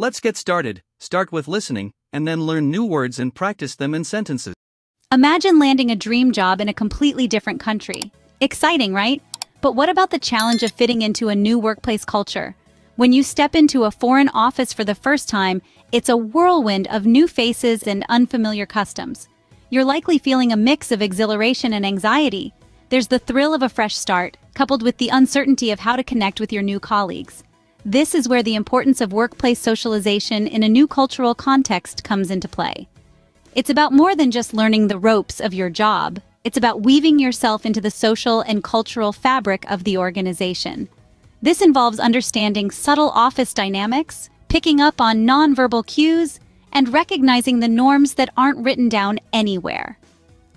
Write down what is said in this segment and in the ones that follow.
Let's get started. Start with listening, and then learn new words and practice them in sentences. Imagine landing a dream job in a completely different country. Exciting, right? But what about the challenge of fitting into a new workplace culture? When you step into a foreign office for the first time, it's a whirlwind of new faces and unfamiliar customs. You're likely feeling a mix of exhilaration and anxiety. There's the thrill of a fresh start, coupled with the uncertainty of how to connect with your new colleagues. This is where the importance of workplace socialization in a new cultural context comes into play. It's about more than just learning the ropes of your job. It's about weaving yourself into the social and cultural fabric of the organization. This involves understanding subtle office dynamics, picking up on nonverbal cues, and recognizing the norms that aren't written down anywhere.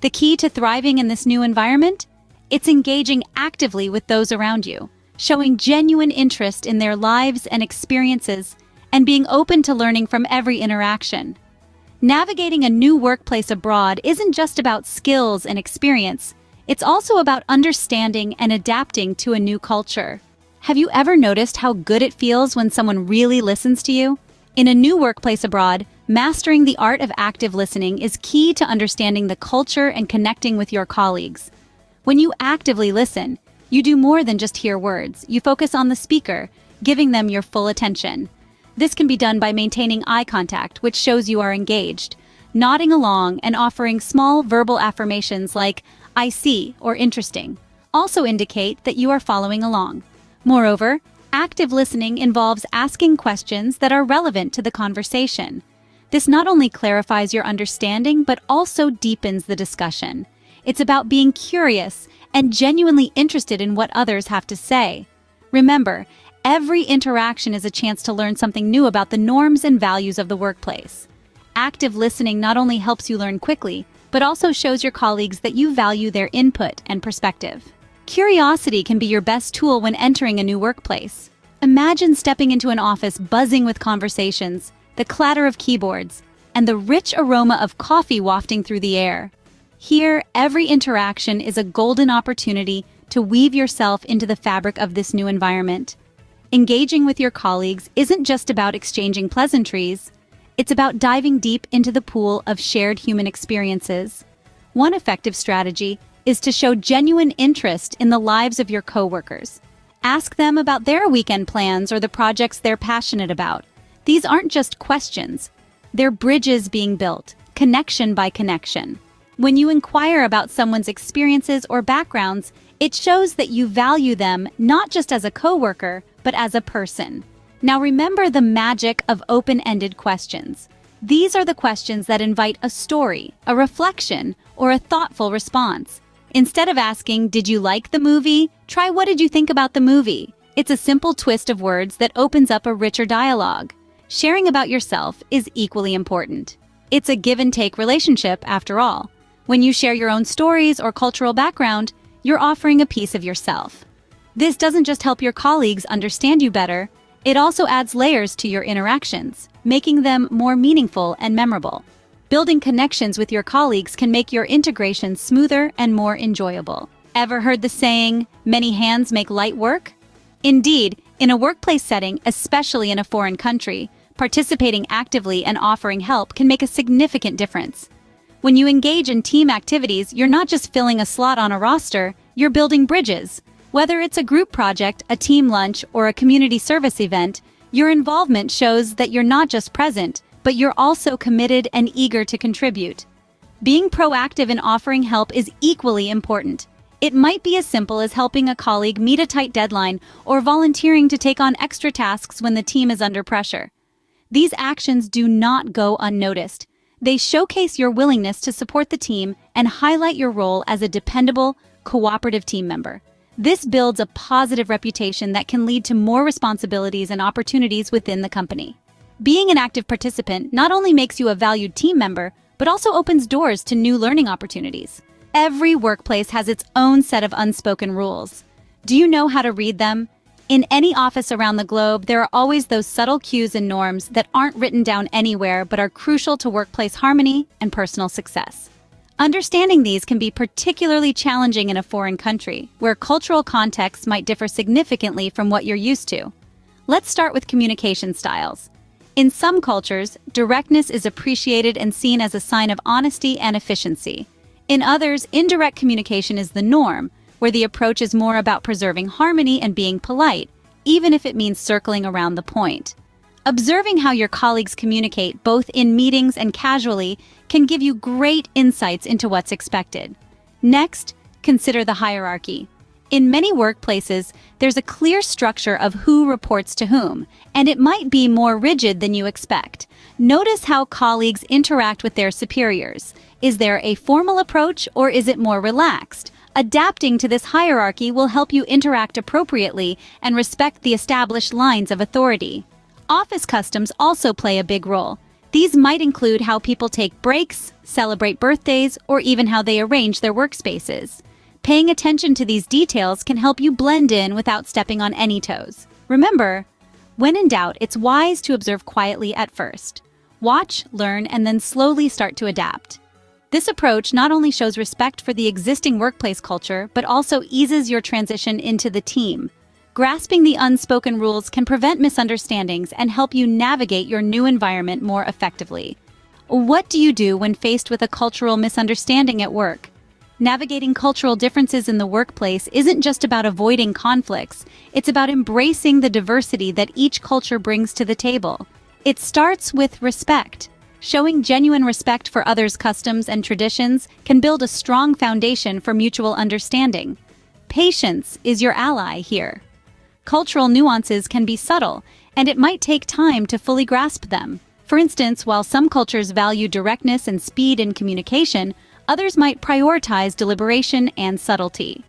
The key to thriving in this new environment? It's engaging actively with those around you, showing genuine interest in their lives and experiences, and being open to learning from every interaction. Navigating a new workplace abroad isn't just about skills and experience, it's also about understanding and adapting to a new culture. Have you ever noticed how good it feels when someone really listens to you? In a new workplace abroad, mastering the art of active listening is key to understanding the culture and connecting with your colleagues. When you actively listen, you do more than just hear words. You focus on the speaker, giving them your full attention. This can be done by maintaining eye contact, which shows you are engaged, nodding along and offering small verbal affirmations like, "I see," or "interesting," also indicate that you are following along. Moreover, active listening involves asking questions that are relevant to the conversation. This not only clarifies your understanding, but also deepens the discussion. It's about being curious and genuinely interested in what others have to say. Remember, every interaction is a chance to learn something new about the norms and values of the workplace. Active listening not only helps you learn quickly, but also shows your colleagues that you value their input and perspective. Curiosity can be your best tool when entering a new workplace. Imagine stepping into an office buzzing with conversations, the clatter of keyboards, and the rich aroma of coffee wafting through the air. Here, every interaction is a golden opportunity to weave yourself into the fabric of this new environment. Engaging with your colleagues isn't just about exchanging pleasantries, it's about diving deep into the pool of shared human experiences. One effective strategy is to show genuine interest in the lives of your coworkers. Ask them about their weekend plans or the projects they're passionate about. These aren't just questions, they're bridges being built, connection by connection. When you inquire about someone's experiences or backgrounds, it shows that you value them not just as a coworker, but as a person. Now remember the magic of open-ended questions. These are the questions that invite a story, a reflection, or a thoughtful response. Instead of asking, "Did you like the movie?" try, "What did you think about the movie?" It's a simple twist of words that opens up a richer dialogue. Sharing about yourself is equally important. It's a give-and-take relationship, after all. When you share your own stories or cultural background, you're offering a piece of yourself. This doesn't just help your colleagues understand you better, it also adds layers to your interactions, making them more meaningful and memorable. Building connections with your colleagues can make your integration smoother and more enjoyable. Ever heard the saying, "Many hands make light work"? Indeed, in a workplace setting, especially in a foreign country, participating actively and offering help can make a significant difference. When you engage in team activities, you're not just filling a slot on a roster, you're building bridges. Whether it's a group project, a team lunch, or a community service event, your involvement shows that you're not just present, but you're also committed and eager to contribute. Being proactive in offering help is equally important. It might be as simple as helping a colleague meet a tight deadline or volunteering to take on extra tasks when the team is under pressure. These actions do not go unnoticed. They showcase your willingness to support the team and highlight your role as a dependable, cooperative team member. This builds a positive reputation that can lead to more responsibilities and opportunities within the company. Being an active participant not only makes you a valued team member, but also opens doors to new learning opportunities. Every workplace has its own set of unspoken rules. Do you know how to read them? In any office around the globe, there are always those subtle cues and norms that aren't written down anywhere but are crucial to workplace harmony and personal success. Understanding these can be particularly challenging in a foreign country, where cultural contexts might differ significantly from what you're used to. Let's start with communication styles. In some cultures, directness is appreciated and seen as a sign of honesty and efficiency. In others, indirect communication is the norm, where the approach is more about preserving harmony and being polite, even if it means circling around the point. Observing how your colleagues communicate both in meetings and casually can give you great insights into what's expected. Next, consider the hierarchy. In many workplaces, there's a clear structure of who reports to whom, and it might be more rigid than you expect. Notice how colleagues interact with their superiors. Is there a formal approach or is it more relaxed? Adapting to this hierarchy will help you interact appropriately and respect the established lines of authority. Office customs also play a big role. These might include how people take breaks, celebrate birthdays, or even how they arrange their workspaces. Paying attention to these details can help you blend in without stepping on any toes. Remember, when in doubt, it's wise to observe quietly at first. Watch, learn, and then slowly start to adapt. This approach not only shows respect for the existing workplace culture, but also eases your transition into the team. Grasping the unspoken rules can prevent misunderstandings and help you navigate your new environment more effectively. What do you do when faced with a cultural misunderstanding at work? Navigating cultural differences in the workplace isn't just about avoiding conflicts, it's about embracing the diversity that each culture brings to the table. It starts with respect. Showing genuine respect for others' customs and traditions can build a strong foundation for mutual understanding. Patience is your ally here. Cultural nuances can be subtle, and it might take time to fully grasp them. For instance, while some cultures value directness and speed in communication, others might prioritize deliberation and subtlety.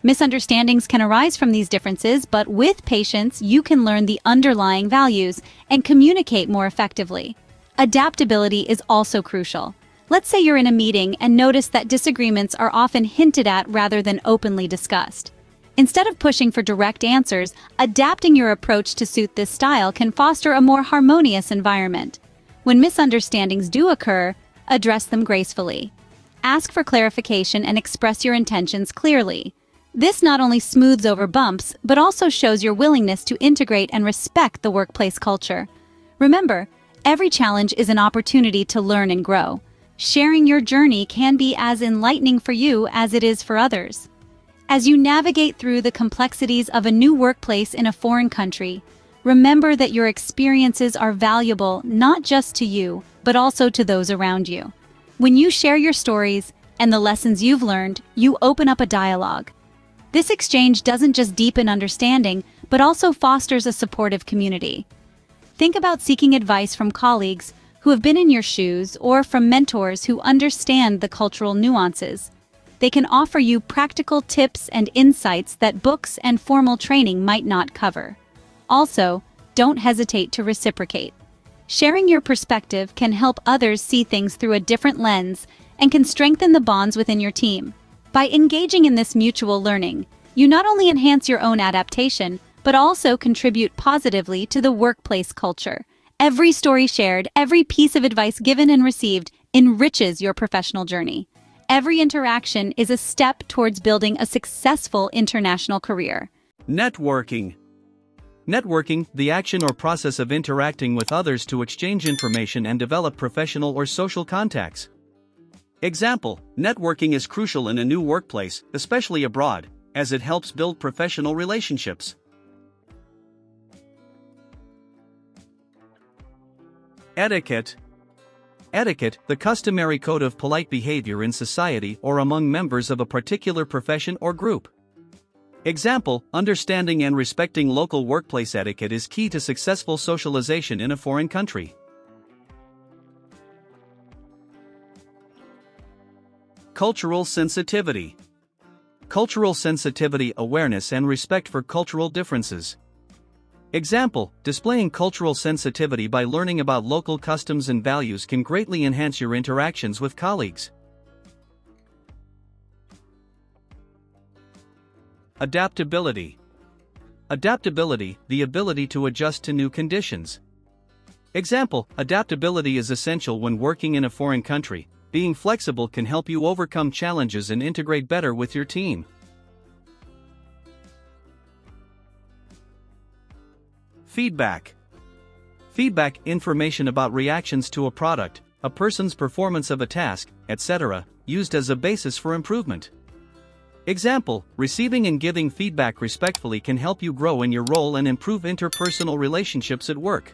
Misunderstandings can arise from these differences, but with patience, you can learn the underlying values and communicate more effectively. Adaptability is also crucial. Let's say you're in a meeting and notice that disagreements are often hinted at rather than openly discussed. Instead of pushing for direct answers, adapting your approach to suit this style can foster a more harmonious environment. When misunderstandings do occur, address them gracefully. Ask for clarification and express your intentions clearly. This not only smooths over bumps, but also shows your willingness to integrate and respect the workplace culture. Remember, every challenge is an opportunity to learn and grow. Sharing your journey can be as enlightening for you as it is for others. As you navigate through the complexities of a new workplace in a foreign country, remember that your experiences are valuable not just to you, but also to those around you. When you share your stories and the lessons you've learned, you open up a dialogue. This exchange doesn't just deepen understanding, but also fosters a supportive community. Think about seeking advice from colleagues who have been in your shoes or from mentors who understand the cultural nuances. They can offer you practical tips and insights that books and formal training might not cover. Also, don't hesitate to reciprocate. Sharing your perspective can help others see things through a different lens and can strengthen the bonds within your team. By engaging in this mutual learning, you not only enhance your own adaptation, but also contribute positively to the workplace culture. Every story shared, every piece of advice given and received enriches your professional journey. Every interaction is a step towards building a successful international career. Networking. Networking, the action or process of interacting with others to exchange information and develop professional or social contacts. Example: networking is crucial in a new workplace, especially abroad, as it helps build professional relationships. Etiquette. Etiquette, the customary code of polite behavior in society or among members of a particular profession or group. Example: understanding and respecting local workplace etiquette is key to successful socialization in a foreign country. Cultural sensitivity. Cultural sensitivity, awareness and respect for cultural differences. Example: displaying cultural sensitivity by learning about local customs and values can greatly enhance your interactions with colleagues. Adaptability. Adaptability, the ability to adjust to new conditions. Example: adaptability is essential when working in a foreign country. Being flexible can help you overcome challenges and integrate better with your team. Feedback. Feedback, information about reactions to a product, a person's performance of a task, etc., used as a basis for improvement. Example, receiving and giving feedback respectfully can help you grow in your role and improve interpersonal relationships at work.